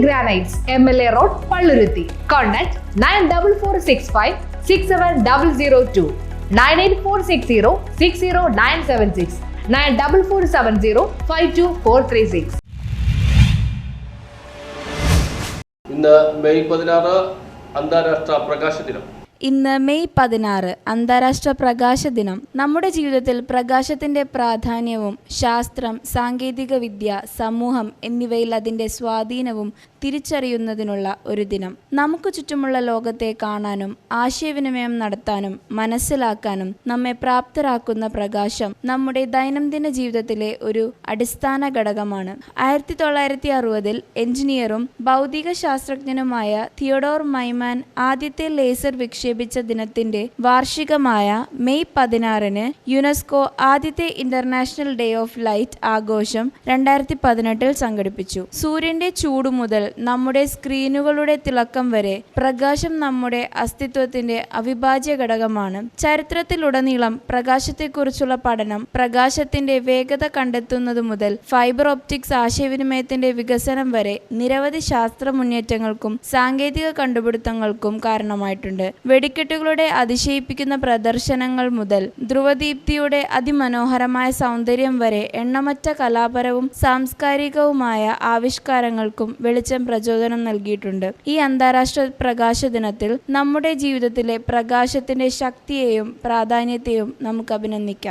Granites, MLA Road, Palluruthi. Contact 9446567002, 98460 94470 ഇന്ന് May 16 അന്താരാഷ്ട്ര പ്രകാശ ദിനം. ഇന്ന് മെയ് 16 അന്താരാഷ്ട്ര പ്രകാശ ദിനം. നമ്മുടെ ജീവിതത്തിൽ പ്രകാശത്തിൻ്റെ പ്രാധാന്യവും ശാസ്ത്രം, സാങ്കേതിക വിദ്യ, സമൂഹം എന്നിവയിൽ അതിൻ്റെ സ്വാധീനവും തിരിച്ചറിയുന്നതിനുള്ള ഒരു ദിനം. നമുക്ക് ചുറ്റുമുള്ള ലോകത്തെ കാണാനും ആശയവിനിമയം നടത്താനും മനസ്സിലാക്കാനും നമ്മെ പ്രാപ്തരാക്കുന്ന പ്രകാശം നമ്മുടെ ദൈനംദിന ജീവിതത്തിലെ ഒരു അടിസ്ഥാന ഘടകമാണ്. 1960 എഞ്ചിനീയറും ഭൗതിക ശാസ്ത്രജ്ഞനുമായ തിയോഡോർ മൈമാൻ ആദ്യത്തെ ലേസർ വിക്ഷേപിച്ച ദിനത്തിന്റെ വാർഷികമായ മെയ് 16 യുനെസ്കോ ആദ്യത്തെ ഇന്റർനാഷണൽ ഡേ ഓഫ് ലൈറ്റ് ആഘോഷം 2018 സംഘടിപ്പിച്ചു. സൂര്യന്റെ ചൂട് മുതൽ നമ്മുടെ സ്ക്രീനുകളുടെ തിളക്കം വരെ പ്രകാശം നമ്മുടെ അസ്തിത്വത്തിന്റെ അവിഭാജ്യ ഘടകമാണ്. ചരിത്രത്തിലുടനീളം പ്രകാശത്തെക്കുറിച്ചുള്ള പഠനം, പ്രകാശത്തിന്റെ വേഗത കണ്ടെത്തുന്നത് മുതൽ ഫൈബർ ഒപ്റ്റിക്സ് ആശയവിനിമയത്തിന്റെ വികസനം വരെ നിരവധി ശാസ്ത്ര മുന്നേറ്റങ്ങൾക്കും സാങ്കേതിക കണ്ടുപിടുത്തങ്ങൾക്കും കാരണമായിട്ടുണ്ട്. വെടിക്കെട്ടുകളുടെ അതിശയിപ്പിക്കുന്ന പ്രദർശനങ്ങൾ മുതൽ ധ്രുവദീപ്തിയുടെ അതിമനോഹരമായ സൗന്ദര്യം വരെ എണ്ണമറ്റ കലാപരവും സാംസ്കാരികവുമായ ആവിഷ്കാരങ്ങൾക്കും വെളിച്ചം പ്രചോദനം നൽകിയിട്ടുണ്ട്. ഈ അന്താരാഷ്ട്ര പ്രകാശ ദിനത്തിൽ നമ്മുടെ ജീവിതത്തിലെ പ്രകാശത്തിന്റെ ശക്തിയെയും പ്രാധാന്യത്തെയും നമുക്ക് അഭിനന്ദിക്കാം.